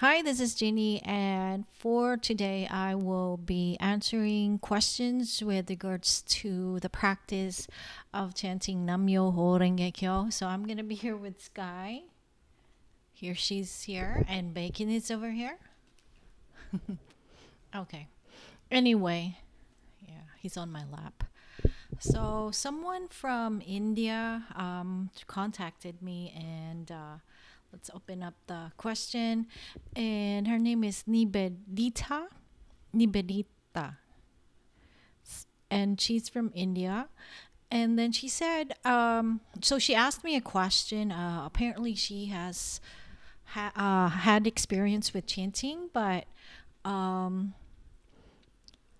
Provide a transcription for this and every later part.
Hi, this is Jeannie, and for today, I will be answering questions with regards to the practice of chanting Nam Myoho Renge Kyo. So I'm gonna be here with Sky. Here she's here, and Bacon is over here. Okay. Anyway, yeah, he's on my lap. So someone from India contacted me, and let's open up the question. And her name is Nibedita, and she's from India. And then she said, so she asked me a question. Apparently, she has had experience with chanting, but um,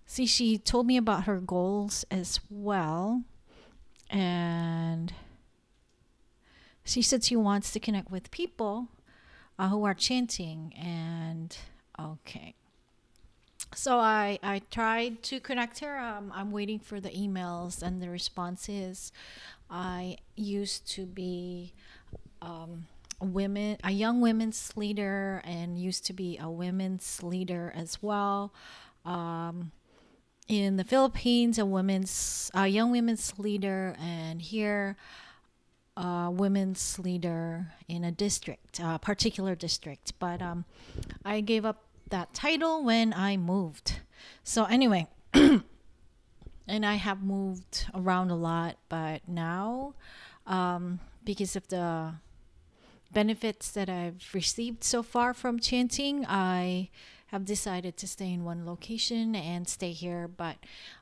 see, she told me about her goals as well. And she said she wants to connect with people who are chanting. And okay. So I tried to connect her. I'm waiting for the emails and the responses. I used to be a young women's leader, and used to be a women's leader as well. Um, in the Philippines, a young women's leader, and here a women's leader in a particular district. But I gave up that title when I moved. So anyway, and I have moved around a lot, but now, because of the benefits that I've received so far from chanting, I have decided to stay in one location and stay here. But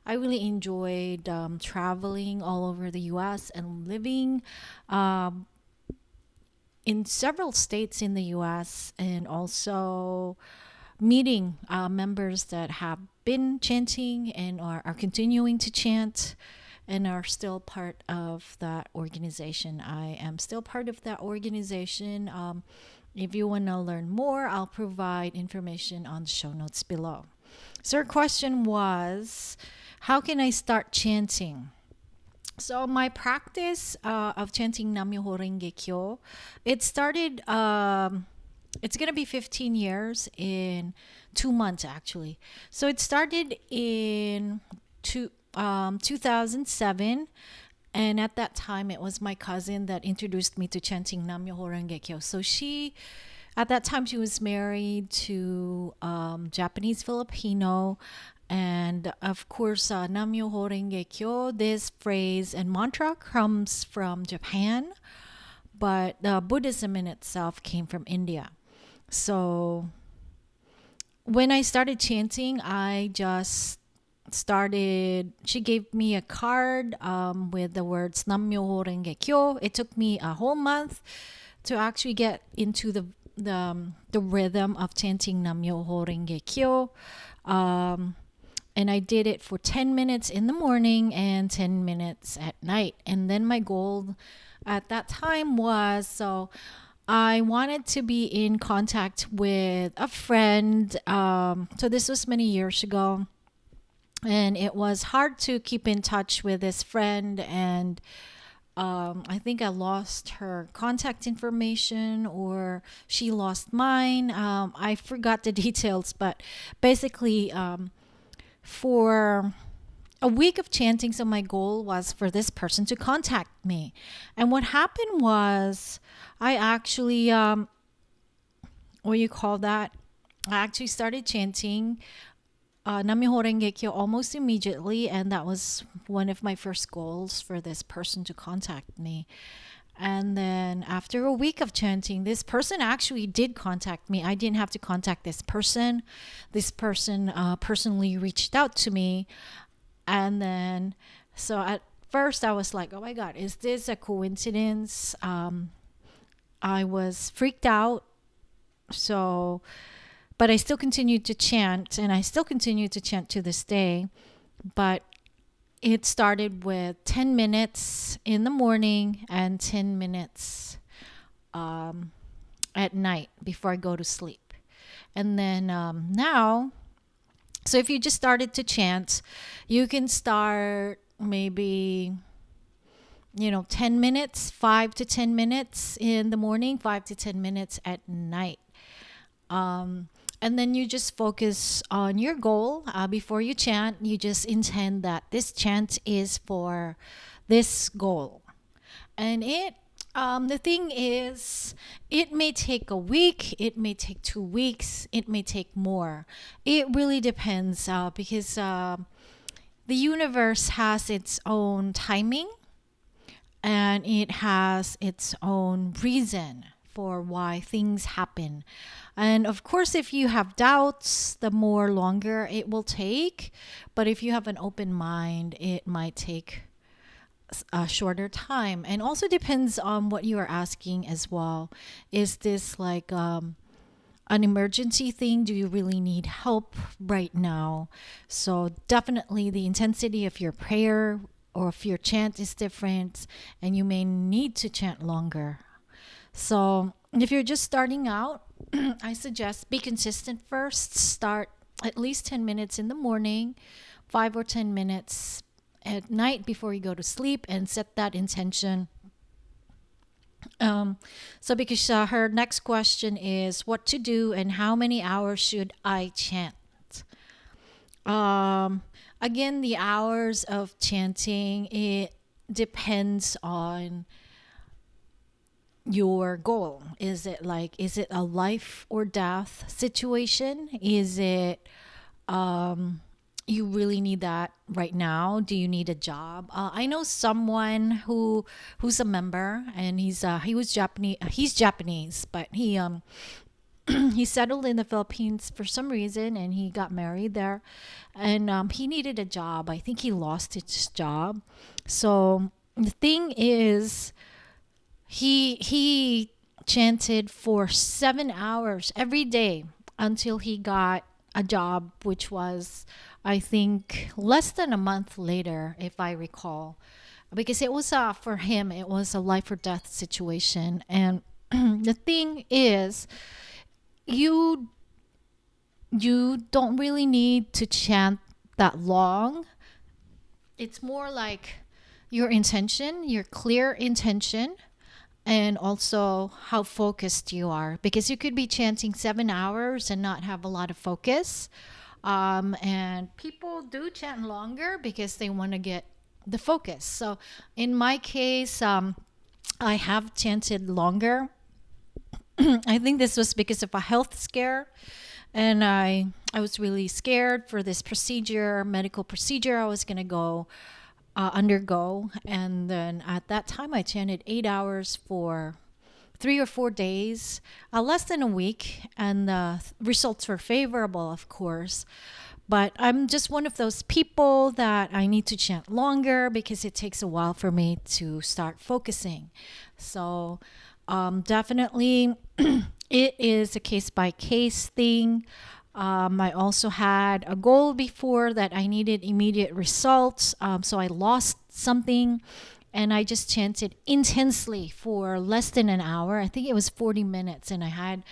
I really enjoyed traveling all over the US and living um, in several states in the US, and also meeting members that have been chanting and are continuing to chant and are still part of that organization. I am still part of that organization. If you want to learn more, I'll provide information on the show notes below. So, her question was, how can I start chanting? So my practice of chanting Nam Myoho Renge Kyo, it started. It's gonna be 15 years in 2 months actually. So it started in 2007, and at that time it was my cousin that introduced me to chanting Nam Myoho Renge Kyo. So at that time she was married to Japanese Filipino, and of course, Nam Myoho Renge Kyo, this phrase and mantra comes from Japan, but Buddhism in itself came from India. So when I started chanting, I just started. She gave me a card with the words Nam Myoho Renge Kyo. It took me a whole month to actually get into the rhythm of chanting Nam Myoho Renge Kyo. And I did it for 10 minutes in the morning and 10 minutes at night. And then my goal at that time was, so I wanted to be in contact with a friend. So this was many years ago. And it was hard to keep in touch with this friend. And I think I lost her contact information, or she lost mine. I forgot the details, but basically, for a week of chanting, so my goal was for this person to contact me. And what happened was, I actually, what do you call that? I actually started chanting Nam Myoho Renge Kyo almost immediately, and that was one of my first goals, for this person to contact me. And then after a week of chanting, this person actually did contact me. I didn't have to contact this person. This person personally reached out to me. And then, so at first I was like, oh my God, is this a coincidence? I was freaked out. So, but I still continued to chant, and I still continue to chant to this day. But it started with 10 minutes in the morning and 10 minutes at night before I go to sleep. And then now, so if you just started to chant, you can start maybe 10 minutes, 5 to 10 minutes in the morning, 5 to 10 minutes at night. And then you just focus on your goal. Before you chant, you just intend that this chant is for this goal. And the thing is, it may take a week, it may take 2 weeks, it may take more. It really depends because the universe has its own timing and it has its own reason for why things happen. And of course, if you have doubts, the more longer it will take. But if you have an open mind, it might take a shorter time. And also depends on what you are asking as well. Is this like an emergency thing? Do you really need help right now? So definitely the intensity of your prayer or if your chant is different and you may need to chant longer. So if you're just starting out, I suggest be consistent first. Start at least 10 minutes in the morning, 5 or 10 minutes at night before you go to sleep, and set that intention. So because her next question is what to do and how many hours should I chant? Again, the hours of chanting, it depends on your goal. Is it a life or death situation? Is it you really need that right now? Do you need a job? I know someone who's a member, and he was Japanese. He's Japanese, but he settled in the Philippines for some reason, and he got married there, and he needed a job. I think he lost his job. So the thing is, he chanted for 7 hours every day until he got a job, which was, I think, less than a month later, if I recall, because it was for him, it was a life or death situation. And the thing is, you don't really need to chant that long. It's more like your intention, your clear intention, and also how focused you are, because you could be chanting 7 hours and not have a lot of focus. And people do chant longer because they want to get the focus. So in my case, I have chanted longer. I think this was because of a health scare, and I was really scared for this procedure, medical procedure I was going to go undergo. And then at that time, I chanted 8 hours for 3 or 4 days, less than a week, and the results were favorable, of course. But I'm just one of those people that I need to chant longer because it takes a while for me to start focusing. So definitely, it is a case by case thing. I also had a goal before that I needed immediate results. So I lost something and I just chanted intensely for less than an hour. I think it was 40 minutes, and I had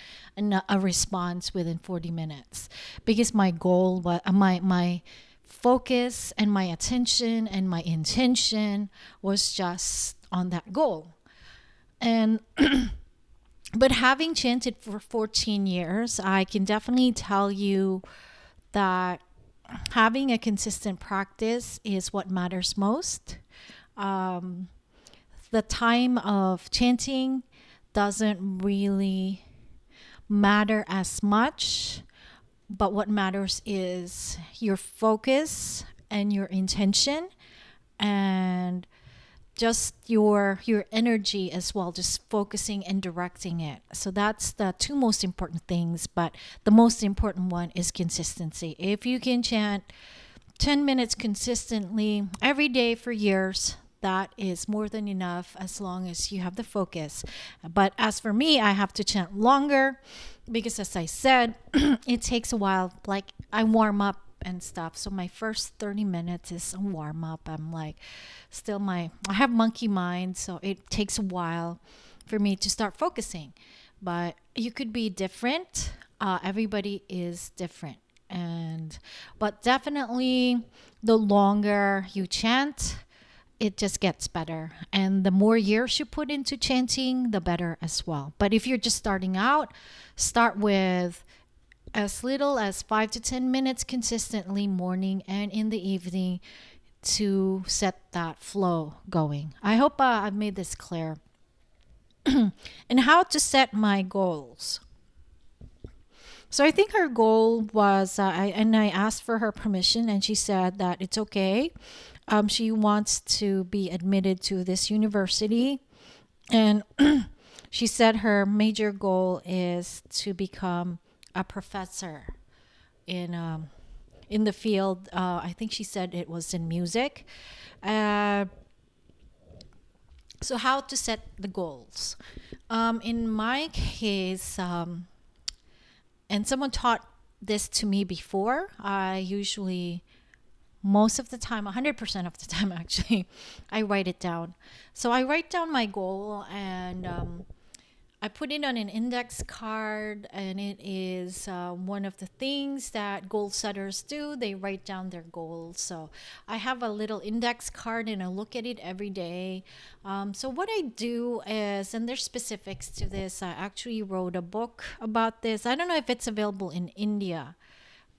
a response within 40 minutes because my goal was my focus and my attention and my intention was just on that goal. And but having chanted for 14 years, I can definitely tell you that having a consistent practice is what matters most. The time of chanting doesn't really matter as much, but what matters is your focus and your intention, and just your energy as well, just focusing and directing it. So that's the two most important things, but the most important one is consistency. If you can chant 10 minutes consistently every day for years, that is more than enough as long as you have the focus. But as for me, I have to chant longer because, as I said, it takes a while. Like, I warm up and stuff. So my first 30 minutes is a warm up. I'm like, I have monkey mind, so it takes a while for me to start focusing. But you could be different. Everybody is different. But definitely the longer you chant, it just gets better. And the more years you put into chanting, the better as well. But if you're just starting out, start with as little as 5 to 10 minutes consistently, morning and in the evening, to set that flow going. I hope I've made this clear. And how to set my goals. So I think her goal was, I asked for her permission, and she said that it's okay. She wants to be admitted to this university, and she said her major goal is to become a professor in the field. I think she said it was in music. So how to set the goals? In my case, and someone taught this to me before. I usually, most of the time, 100% of the time actually, I write it down. So I write down my goal, and I put it on an index card, and it is one of the things that goal setters do. They write down their goals. So I have a little index card, and I look at it every day. So what I do is, and there's specifics to this, I actually wrote a book about this. I don't know if it's available in India,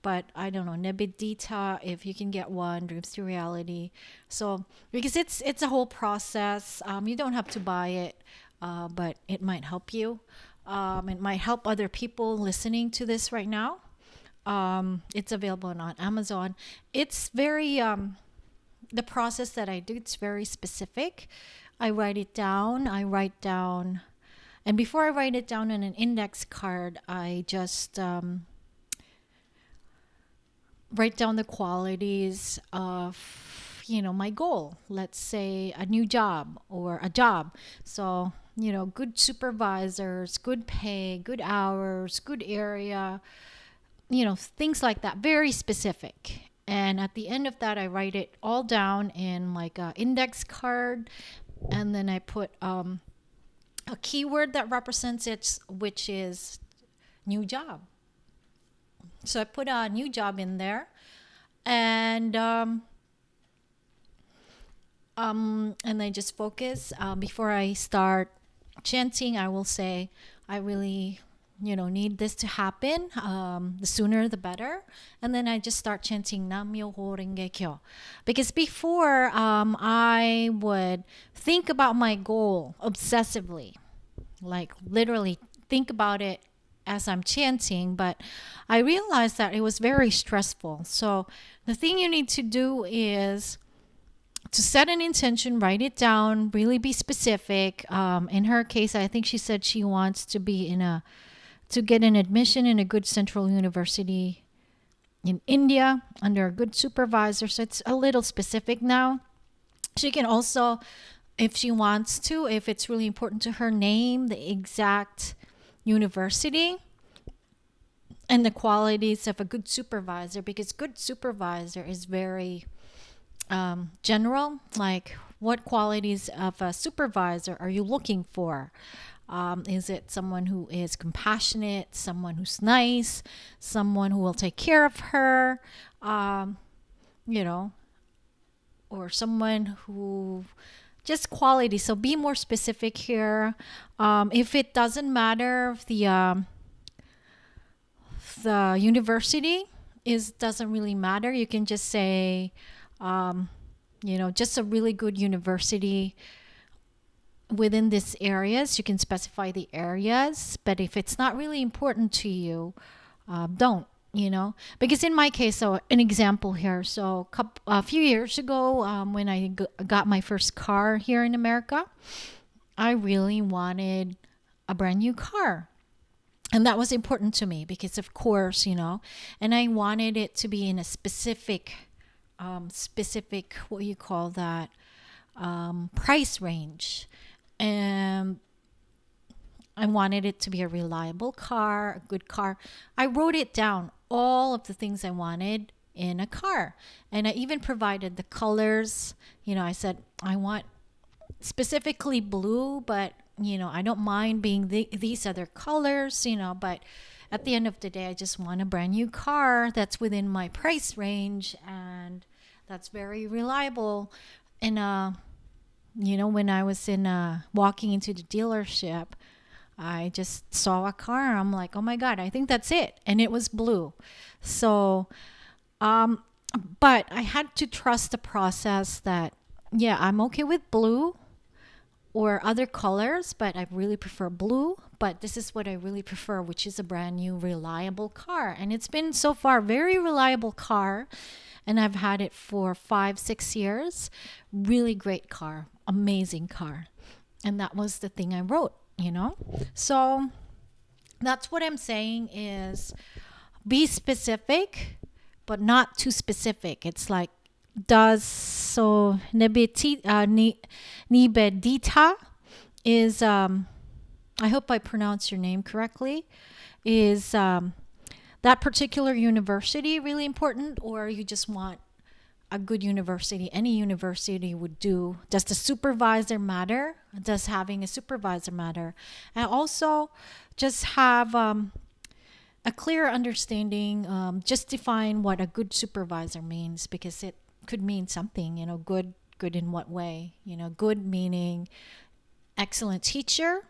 but I don't know, Nebidita, if you can get one, Dreams to Reality. So because it's a whole process, you don't have to buy it, but it might help you. It might help other people listening to this right now. It's available on Amazon. It's very the process that I do. It's very specific. I write it down. And before I write it down on an index card, I just write down the qualities of my goal. Let's say a new job or a job. So good supervisors, good pay, good hours, good area, things like that. Very specific. And at the end of that, I write it all down in like an index card, and then I put a keyword that represents it, which is new job. So I put a new job in there, and I just focus. Before I start chanting, I will say, I really, need this to happen. The sooner the better. And then I just start chanting Nam Myoho Renge Kyo. Because before, I would think about my goal obsessively, like literally think about it as I'm chanting, but I realized that it was very stressful. So the thing you need to do is to set an intention, write it down, really be specific. In her case, I think she said she wants to be to get an admission in a good central university in India under a good supervisor. So it's a little specific now. She can also, if she wants to, if it's really important to her, name the exact university and the qualities of a good supervisor, because good supervisor is very general. Like, what qualities of a supervisor are you looking for? Is it someone who is compassionate, someone who's nice, someone who will take care of her, or someone who just quality. So be more specific here. If it doesn't matter, the university doesn't really matter. You can just say, just a really good university within these areas. You can specify the areas, but if it's not really important to you, don't. Because in my case, so an example here. So a few years ago, when I got my first car here in America, I really wanted a brand new car. And that was important to me because, of course, and I wanted it to be in a specific, what you call that, price range. And I wanted it to be a reliable car, a good car. I wrote it down, all of the things I wanted in a car. And I even provided the colors. I said, I want specifically blue, but, I don't mind being these other colors, but at the end of the day, I just want a brand new car that's within my price range and that's very reliable. And when I was in walking into the dealership, I just saw a car. I'm like, oh my God, I think that's it. And it was blue. So, um, but I had to trust the process that, yeah, I'm okay with blue or other colors, but I really prefer blue. But this is what I really prefer, which is a brand new, reliable car. And it's been so far very reliable car. And I've had it for 5, 6 years. Really great car, amazing car. And that was the thing I wrote. So that's what I'm saying is be specific, but not too specific. It's like, does so Nibedita is I hope I pronounce your name correctly, is that particular university really important, or you just want a good university? Any university would do. Does the supervisor matter? Does having a supervisor matter? And also just have a clear understanding, just define what a good supervisor means, because it could mean something, good in what way? Good meaning excellent teacher,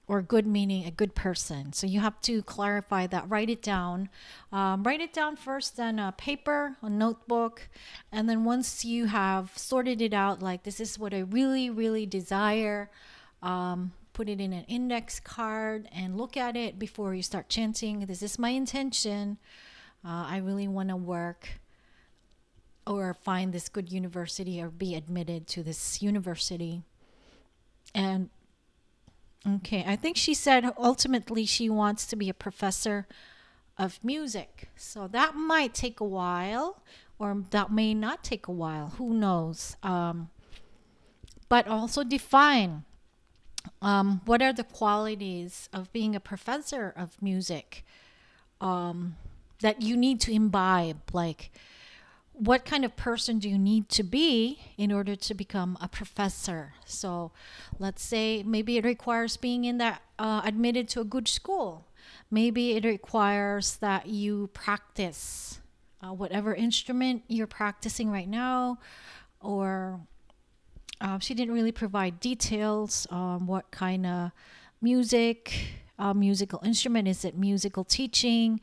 or good meaning a good person. So you have to clarify that. Write it down. Write it down first on a paper, a notebook. And then once you have sorted it out, like this is what I really, really desire, put it in an index card and look at it before you start chanting. This is my intention. I really want to work or find this good university or be admitted to this university. And okay, I think she said ultimately she wants to be a professor of music. So that might take a while, or that may not take a while. Who knows? But also define what are the qualities of being a professor of music that you need to imbibe. Like, what kind of person do you need to be in order to become a professor? So let's say maybe it requires being in that admitted to a good school. Maybe it requires that you practice whatever instrument you're practicing right now, or she didn't really provide details on what kind of musical instrument. Is it musical teaching?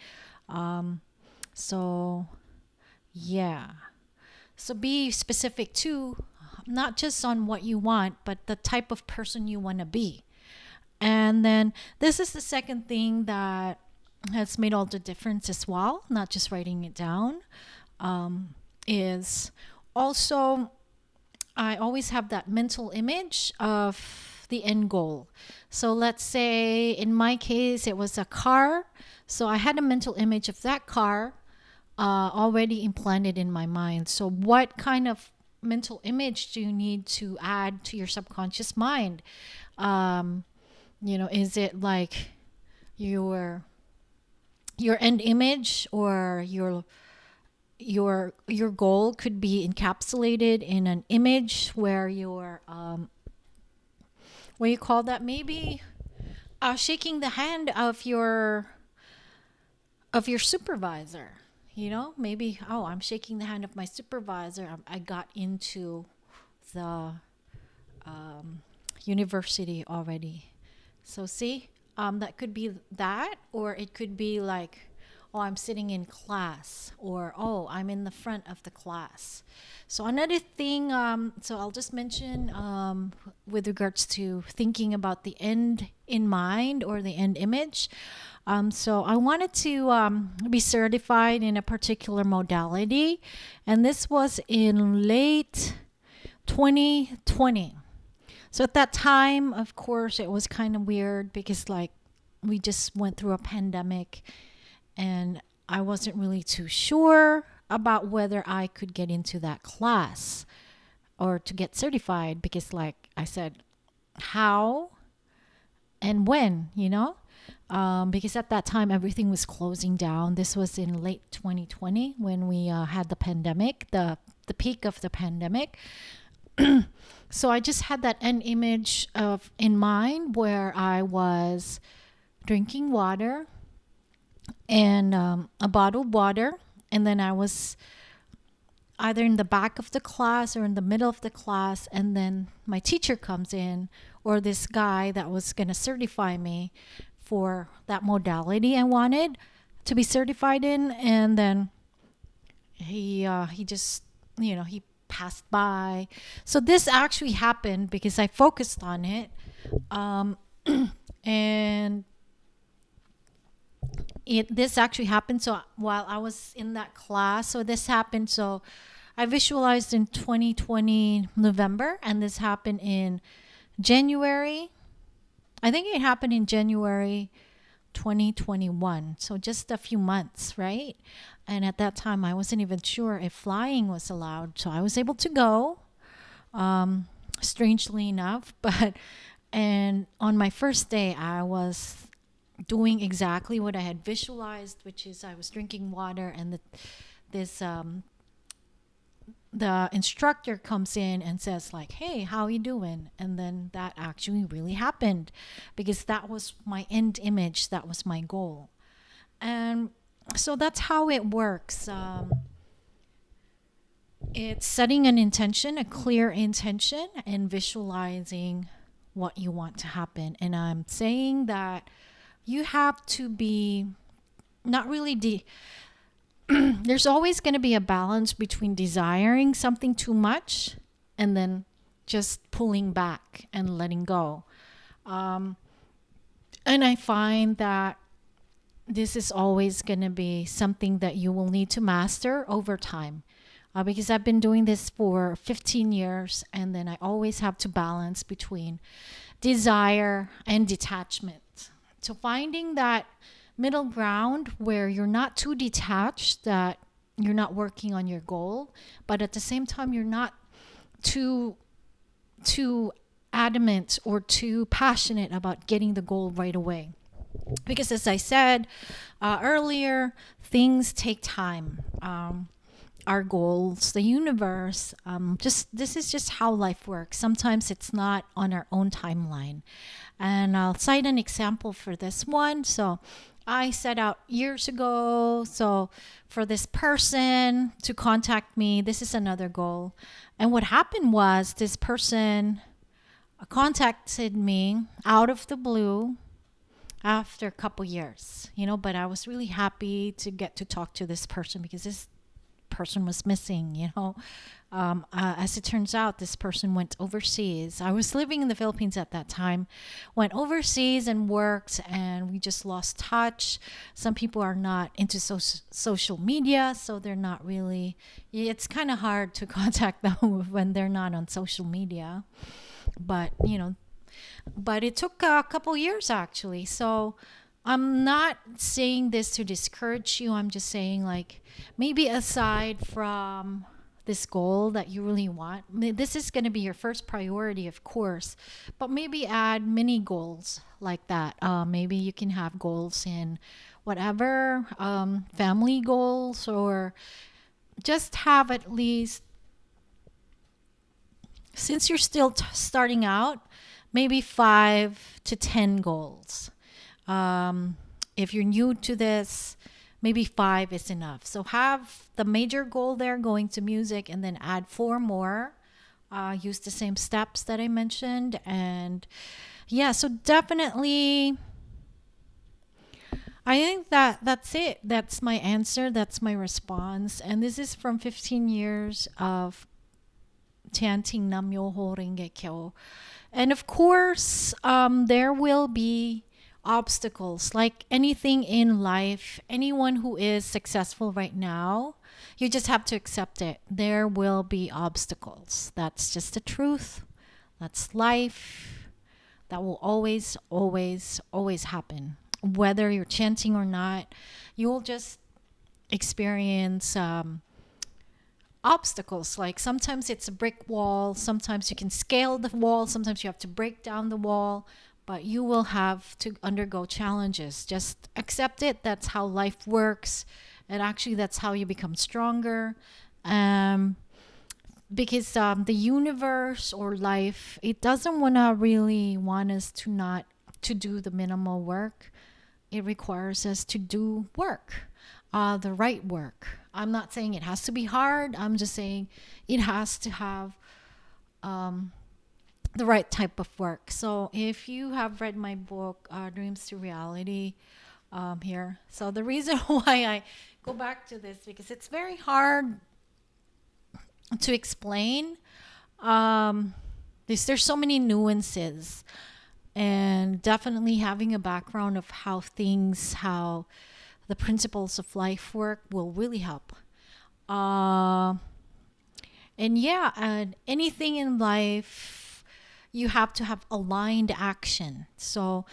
So yeah. So be specific too, not just on what you want, but the type of person you want to be. And then this is the second thing that has made all the difference as well, not just writing it down, is also I always have that mental image of the end goal. So let's say in my case, it was a car. So I had a mental image of that car already implanted in my mind. So what kind of mental image do you need to add to your subconscious mind? Is it like your end image, or your goal could be encapsulated in an image where you're what do you call that? Maybe shaking the hand of your supervisor. Maybe, oh, I'm shaking the hand of my supervisor. I got into the university already. So see, that could be that, or it could be like, oh, I'm sitting in class, or oh, I'm in the front of the class. So another thing, so I'll just mention with regards to thinking about the end in mind, or the end image. So I wanted to be certified in a particular modality, and this was in late 2020. So at that time, of course, it was kind of weird because we just went through a pandemic, and I wasn't really too sure about whether I could get into that class or to get certified, because like I said, how and when, because at that time everything was closing down. This was in late 2020 when we had the pandemic, the peak of the pandemic. So I just had that end image in mind where I was drinking water and a bottled water, and then I was either in the back of the class or in the middle of the class, and then my teacher comes in, or this guy that was going to certify me for that modality I wanted to be certified in, and then he just, he passed by. So this actually happened because I focused on it, and this actually happened. So while I was in that class, so this happened. So I visualized in 2020 November, and this happened in January. I think it happened in January 2021. So just a few months, right? And at that time, I wasn't even sure if flying was allowed. So I was able to go, strangely enough. And on my first day, I was doing exactly what I had visualized, which is I was drinking water, and the instructor comes in and says like, "Hey, how you doing?" And then that actually really happened, because that was my end image, that was my goal. And so that's how it works. It's setting an intention, a clear intention, and visualizing what you want to happen. And I'm saying that you have to be not really there's always going to be a balance between desiring something too much and then just pulling back and letting go. And I find that this is always going to be something that you will need to master over time, because I've been doing this for 15 years, and then I always have to balance between desire and detachment. So finding that middle ground where you're not too detached, that you're not working on your goal, but at the same time you're not too adamant or too passionate about getting the goal right away. Because as I said earlier, things take time. Our goals, the universe, this is just how life works. Sometimes it's not on our own timeline. And I'll cite an example for this one. So I set out years ago, so for this person to contact me, this is another goal. And what happened was this person contacted me out of the blue after a couple years, but I was really happy to get to talk to this person, because this person was missing. As it turns out, this person went overseas. I was living in the Philippines at that time, went overseas and worked, and we just lost touch. Some people are not into social media, so they're not really, it's kind of hard to contact them when they're not on social media. But it took a couple years actually. So I'm not saying this to discourage you. I'm just saying, like, maybe aside from this goal that you really want, this is going to be your first priority, of course, but maybe add mini goals like that. Maybe you can have goals in whatever, family goals, or just have at least, since you're still starting out, maybe 5 to 10 goals. If you're new to this, maybe 5 is enough. So have the major goal there, going to music, and then add 4 more. Use the same steps that I mentioned. And yeah, so definitely, I think that's it. That's my answer. That's my response. And this is from 15 years of chanting Nam Myoho Renge Kyo. And of course, there will be obstacles like anything in life. Anyone who is successful right now, you just have to accept it. There will be obstacles. That's just the truth. That's life. That will always, always, always happen. Whether you're chanting or not, you'll just experience obstacles. Like sometimes it's a brick wall, sometimes you can scale the wall, sometimes you have to break down the wall, but you will have to undergo challenges. Just accept it. That's how life works. And actually, that's how you become stronger. Because the universe or life, it doesn't really want us to not to do the minimal work. It requires us to do work, the right work. I'm not saying it has to be hard. I'm just saying it has to have the right type of work. So if you have read my book, Dreams to Reality, here. So the reason why I go back to this, because it's very hard to explain. There's so many nuances, and definitely having a background of how the principles of life work will really help. Uh, and yeah, and anything in life, you have to have aligned action. So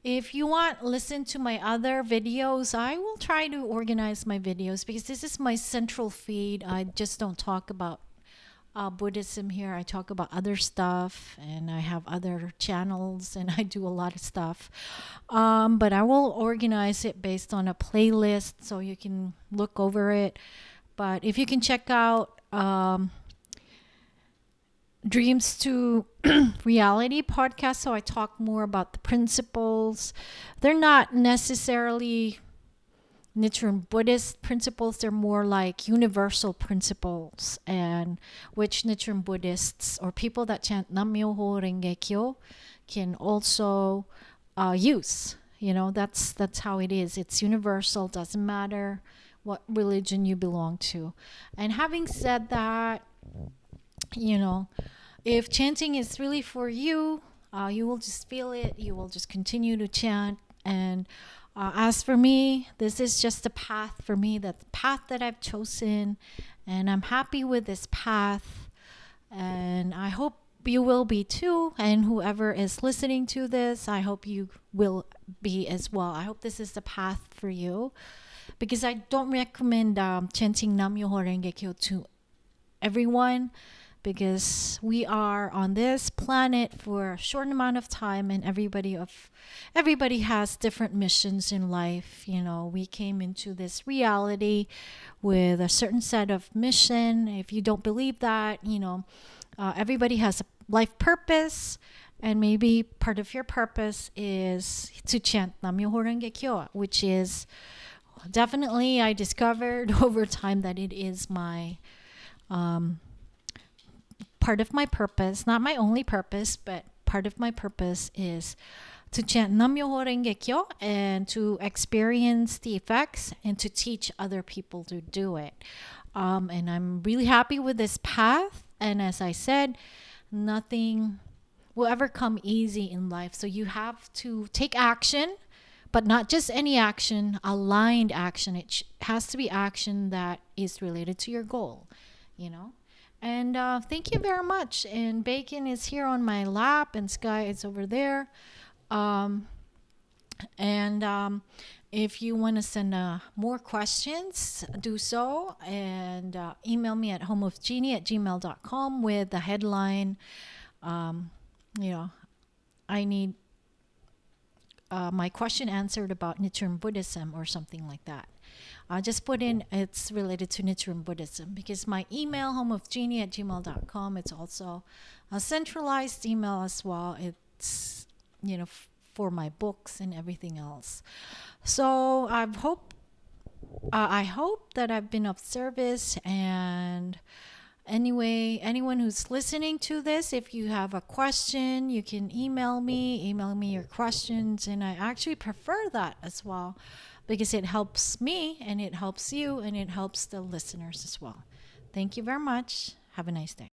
if you want, listen to my other videos. I will try to organize my videos because this is my central feed. I just don't talk about Buddhism here. I talk about other stuff, and I have other channels, and I do a lot of stuff. But I will organize it based on a playlist so you can look over it. But if you can check out Dreams to Reality podcast, so I talk more about the principles. They're not necessarily Nichiren Buddhist principles, they're more like universal principles, and which Nichiren Buddhists or people that chant Nam Myoho Renge Kyo can also use. You know, that's how it is. It's universal, doesn't matter what religion you belong to. And having said that, you know, if chanting is really for you, you will just feel it. You will just continue to chant. And as for me, this is just a path for me, the path that I've chosen. And I'm happy with this path. And I hope you will be too. And whoever is listening to this, I hope you will be as well. I hope this is the path for you. Because I don't recommend chanting Nam Myoho Renge Kyo to everyone, because we are on this planet for a short amount of time, and everybody has different missions in life. You know, we came into this reality with a certain set of mission. If you don't believe that, you know, everybody has a life purpose, and maybe part of your purpose is to chant Nam Myoho Renge Kyo, which is definitely, I discovered over time that it is my part of my purpose, not my only purpose, but part of my purpose is to chant Nam Myoho Renge Kyo and to experience the effects and to teach other people to do it. And I'm really happy with this path. And as I said, nothing will ever come easy in life. So you have to take action, but not just any action, aligned action. It has to be action that is related to your goal, you know? And thank you very much. And Bacon is here on my lap, and Sky is over there. If you want to send more questions, do so. And email me at homeofgenie@gmail.com with the headline, you know, I need my question answered about Nichiren Buddhism or something like that. Just put in it's related to Nichiren Buddhism, because my email, homeofgenie@gmail.com, it's also a centralized email as well. It's, you know, for my books and everything else. So I hope that I've been of service. And anyway, anyone who's listening to this, if you have a question, you can email me your questions. And I actually prefer that as well, because it helps me and it helps you and it helps the listeners as well. Thank you very much. Have a nice day.